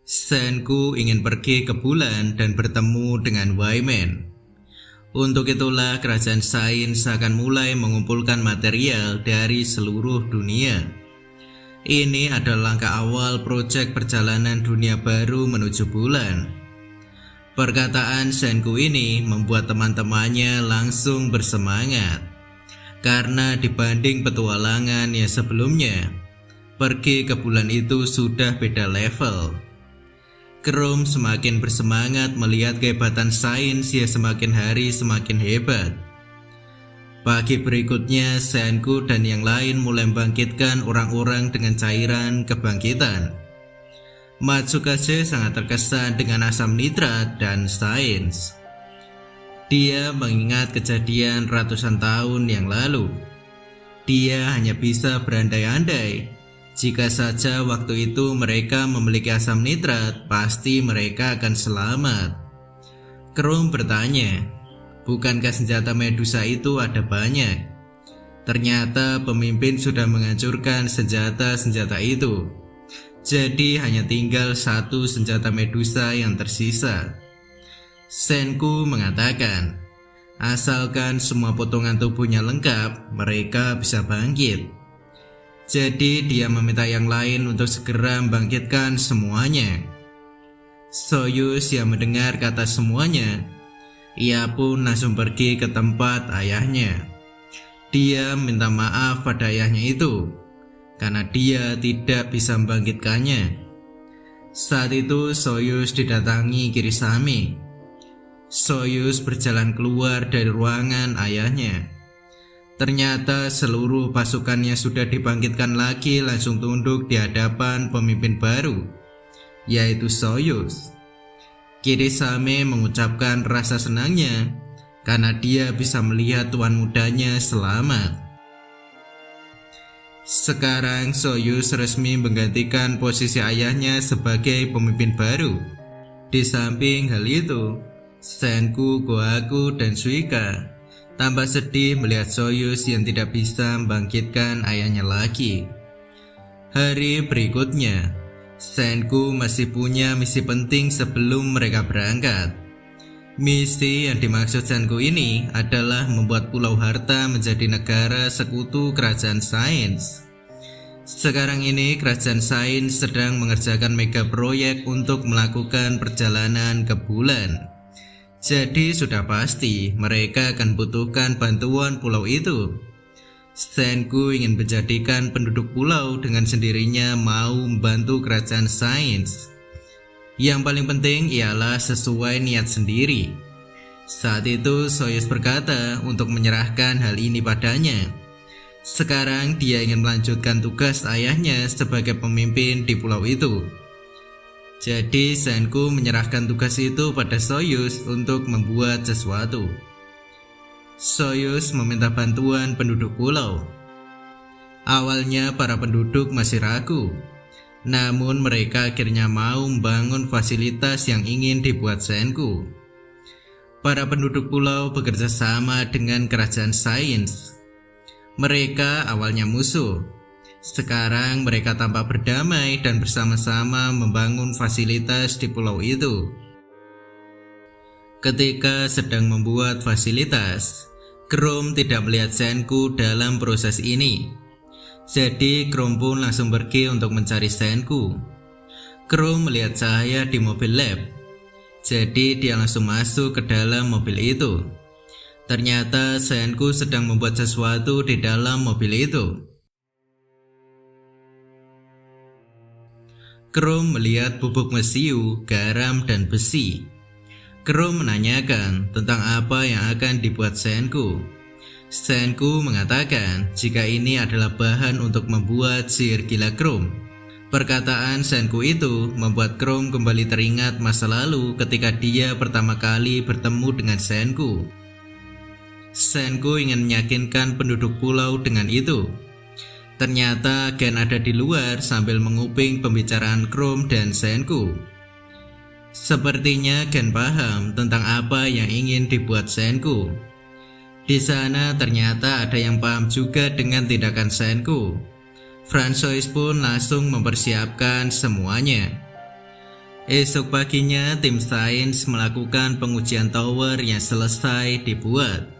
Senku ingin pergi ke bulan dan bertemu dengan Wyman. Untuk itulah kerajaan sains akan mulai mengumpulkan material dari seluruh dunia. Ini adalah langkah awal proyek perjalanan dunia baru menuju bulan. Perkataan Senku ini membuat teman-temannya langsung bersemangat. Karena dibanding petualangan yang sebelumnya, pergi ke bulan itu sudah beda level. Chrome semakin bersemangat melihat kehebatan sains yang semakin hari semakin hebat. Pagi berikutnya, Senku dan yang lain mulai membangkitkan orang-orang dengan cairan kebangkitan. Matsukase sangat terkesan dengan asam nitrat dan sains. Dia mengingat kejadian ratusan tahun yang lalu. Dia hanya bisa berandai-andai. Jika saja waktu itu mereka memiliki asam nitrat, pasti mereka akan selamat. Chrome bertanya, bukankah senjata Medusa itu ada banyak? Ternyata pemimpin sudah menghancurkan senjata-senjata itu. Jadi hanya tinggal satu senjata Medusa yang tersisa. Senku mengatakan, asalkan semua potongan tubuhnya lengkap, mereka bisa bangkit. Jadi dia meminta yang lain untuk segera membangkitkan semuanya. Soyuz yang mendengar kata semuanya, ia pun langsung pergi ke tempat ayahnya. Dia minta maaf pada ayahnya itu, karena dia tidak bisa membangkitkannya. Saat itu Soyuz didatangi Kirisame. Soyuz berjalan keluar dari ruangan ayahnya. Ternyata seluruh pasukannya sudah dibangkitkan lagi langsung tunduk di hadapan pemimpin baru, yaitu Soyuz. Kirisame mengucapkan rasa senangnya karena dia bisa melihat tuan mudanya selamat. Sekarang Soyuz resmi menggantikan posisi ayahnya sebagai pemimpin baru. Di samping hal itu, Senku, Gohaku, dan Suika tampak sedih melihat Soyuz yang tidak bisa membangkitkan ayahnya lagi. Hari berikutnya, Senku masih punya misi penting sebelum mereka berangkat. Misi yang dimaksud Senku ini adalah membuat Pulau Harta menjadi negara sekutu kerajaan sains. Sekarang ini kerajaan sains sedang mengerjakan mega proyek untuk melakukan perjalanan ke bulan. Jadi sudah pasti mereka akan butuhkan bantuan pulau itu. Senku ingin menjadikan penduduk pulau dengan sendirinya mau membantu kerajaan sains. Yang paling penting ialah sesuai niat sendiri. Saat itu Soyuz berkata untuk menyerahkan hal ini padanya. Sekarang dia ingin melanjutkan tugas ayahnya sebagai pemimpin di pulau itu. Jadi Senku menyerahkan tugas itu pada Soyuz untuk membuat sesuatu. Soyuz meminta bantuan penduduk pulau. Awalnya para penduduk masih ragu, namun mereka akhirnya mau membangun fasilitas yang ingin dibuat Senku. Para penduduk pulau bekerja sama dengan kerajaan sains. Mereka awalnya musuh. Sekarang mereka tampak berdamai dan bersama-sama membangun fasilitas di pulau itu. Ketika sedang membuat fasilitas, Chrome tidak melihat Senku dalam proses ini. Jadi Chrome pun langsung pergi untuk mencari Senku. Chrome melihat cahaya di mobil lab. Jadi dia langsung masuk ke dalam mobil itu. Ternyata Senku sedang membuat sesuatu di dalam mobil itu. Chrome melihat bubuk mesiu, garam, dan besi. Chrome menanyakan tentang apa yang akan dibuat Senku. Senku mengatakan jika ini adalah bahan untuk membuat sihir gila Chrome. Perkataan Senku itu membuat Chrome kembali teringat masa lalu ketika dia pertama kali bertemu dengan Senku. Senku ingin meyakinkan penduduk pulau dengan itu. Ternyata Gen ada di luar sambil menguping pembicaraan Chrome dan Senku. Sepertinya Gen paham tentang apa yang ingin dibuat Senku. Di sana ternyata ada yang paham juga dengan tindakan Senku. Francois pun langsung mempersiapkan semuanya. Esok paginya tim sains melakukan pengujian tower yang selesai dibuat.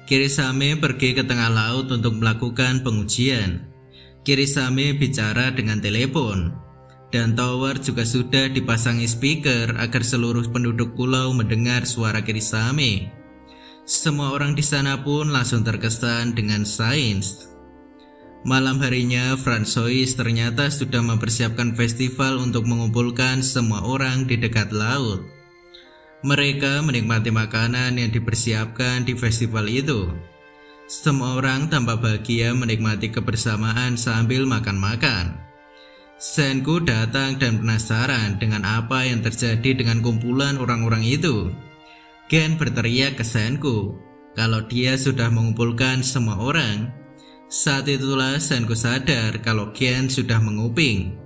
Kirisame pergi ke tengah laut untuk melakukan pengujian. Kirisame bicara dengan telepon, dan tower juga sudah dipasangi speaker agar seluruh penduduk pulau mendengar suara Kirisame. Semua orang di sana pun langsung terkesan dengan sains. Malam harinya, François ternyata sudah mempersiapkan festival untuk mengumpulkan semua orang di dekat laut. Mereka menikmati makanan yang dipersiapkan di festival itu. Semua orang tampak bahagia menikmati kebersamaan sambil makan-makan. Senku datang dan penasaran dengan apa yang terjadi dengan kumpulan orang-orang itu. Gen berteriak ke Senku kalau dia sudah mengumpulkan semua orang. Saat itulah Senku sadar kalau Gen sudah menguping.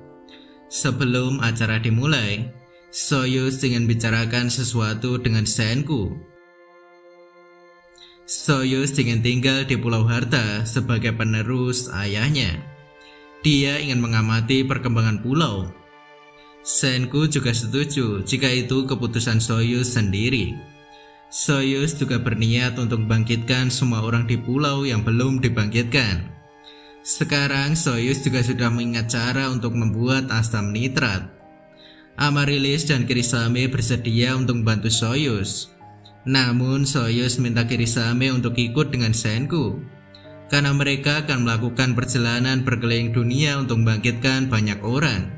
Sebelum acara dimulai, Soyuz ingin bicarakan sesuatu dengan Senku. Soyuz ingin tinggal di Pulau Harta sebagai penerus ayahnya. Dia ingin mengamati perkembangan pulau. Senku juga setuju jika itu keputusan Soyuz sendiri. Soyuz juga berniat untuk membangkitkan semua orang di pulau yang belum dibangkitkan. Sekarang Soyuz juga sudah mengingat cara untuk membuat asam nitrat. Amaryllis dan Kirisame bersedia untuk membantu Soyuz. Namun Soyuz minta Kirisame untuk ikut dengan Senku, karena mereka akan melakukan perjalanan berkeliling dunia untuk membangkitkan banyak orang.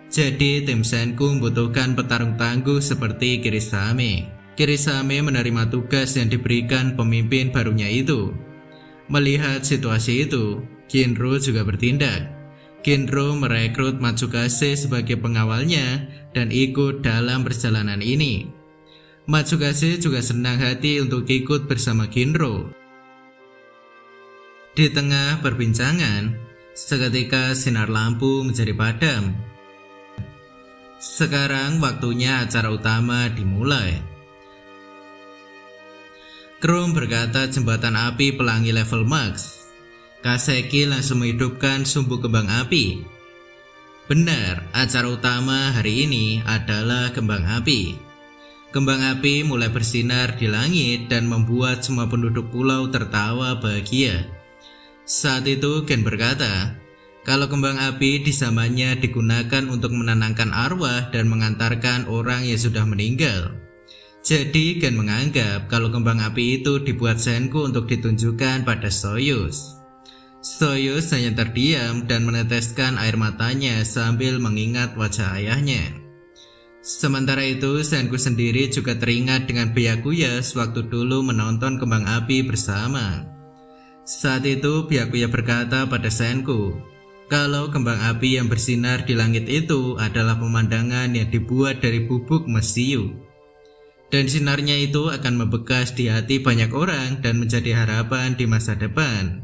Jadi tim Senku membutuhkan petarung tangguh seperti Kirisame. Kirisame menerima tugas yang diberikan pemimpin barunya itu. Melihat situasi itu, Ginro juga bertindak. Ginro merekrut Matsukase sebagai pengawalnya dan ikut dalam perjalanan ini. Matsukase juga senang hati untuk ikut bersama Ginro. Di tengah perbincangan, seketika sinar lampu menjadi padam. Sekarang waktunya acara utama dimulai. Krum berkata jembatan api pelangi level max. Kaseki langsung menghidupkan sumbu kembang api. Benar, acara utama hari ini adalah kembang api. Kembang api mulai bersinar di langit dan membuat semua penduduk pulau tertawa bahagia. Saat itu Gen berkata, kalau kembang api di zamannya digunakan untuk menenangkan arwah dan mengantarkan orang yang sudah meninggal. Jadi Gen menganggap kalau kembang api itu dibuat Senku untuk ditunjukkan pada Soyuz. Soyuz hanya terdiam dan meneteskan air matanya sambil mengingat wajah ayahnya. Sementara itu Senku sendiri juga teringat dengan Byakuya sewaktu dulu menonton kembang api bersama. Saat itu Byakuya berkata pada Senku kalau kembang api yang bersinar di langit itu adalah pemandangan yang dibuat dari bubuk mesiu. Dan sinarnya itu akan membekas di hati banyak orang dan menjadi harapan di masa depan.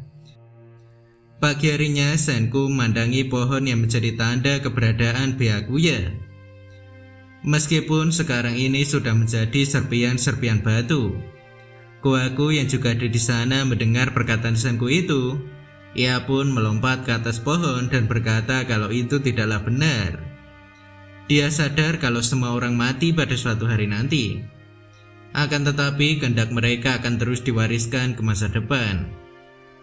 Pagi harinya Senku memandangi pohon yang menjadi tanda keberadaan Byakuya. Meskipun sekarang ini sudah menjadi serpian-serpian batu, Kohaku yang juga ada di sana mendengar perkataan Senku itu. Ia pun melompat ke atas pohon dan berkata kalau itu tidaklah benar. Dia sadar kalau semua orang mati pada suatu hari nanti. Akan tetapi kehendak mereka akan terus diwariskan ke masa depan.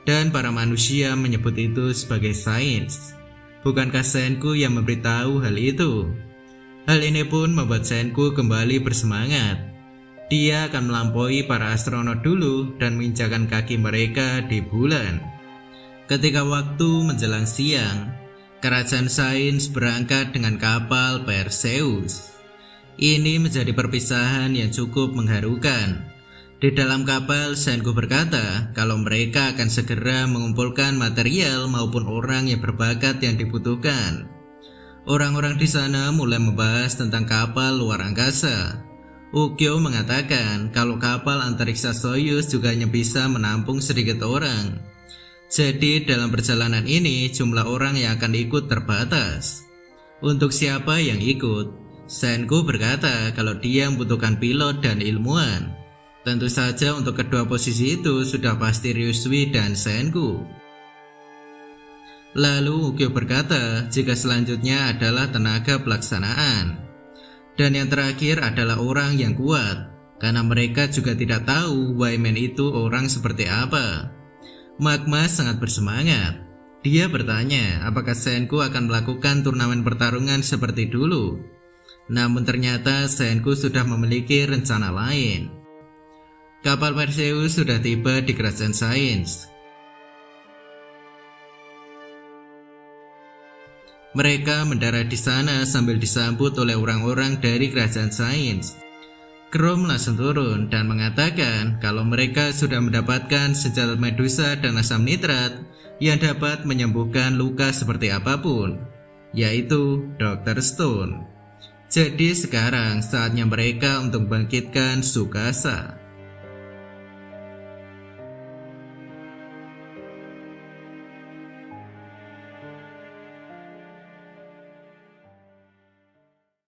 Dan para manusia menyebut itu sebagai sains. Bukankah Senku yang memberitahu hal itu? Hal ini pun membuat Senku kembali bersemangat. Dia akan melampaui para astronot dulu dan menginjakan kaki mereka di bulan. Ketika waktu menjelang siang, kerajaan sains berangkat dengan kapal Perseus. Ini menjadi perpisahan yang cukup mengharukan. Di dalam kapal, Senku berkata kalau mereka akan segera mengumpulkan material maupun orang yang berbakat yang dibutuhkan. Orang-orang di sana mulai membahas tentang kapal luar angkasa. Ukyo mengatakan kalau kapal antariksa Soyuz juga hanya bisa menampung sedikit orang. Jadi dalam perjalanan ini jumlah orang yang akan ikut terbatas. Untuk siapa yang ikut? Senku berkata kalau dia membutuhkan pilot dan ilmuwan. Tentu saja untuk kedua posisi itu sudah pasti Ryusui dan Senku. Lalu Ukyo berkata jika selanjutnya adalah tenaga pelaksanaan. Dan yang terakhir adalah orang yang kuat, karena mereka juga tidak tahu Wyman itu orang seperti apa. Magma sangat bersemangat. Dia bertanya apakah Senku akan melakukan turnamen pertarungan seperti dulu. Namun ternyata Senku sudah memiliki rencana lain. Kapal Perseus sudah tiba di kerajaan Sains. Mereka mendarat di sana sambil disambut oleh orang-orang dari kerajaan Sains. Chrome langsung turun dan mengatakan kalau mereka sudah mendapatkan senjata Medusa dan asam nitrat yang dapat menyembuhkan luka seperti apapun, yaitu Dr. Stone. Jadi sekarang saatnya mereka untuk membangkitkan Tsukasa.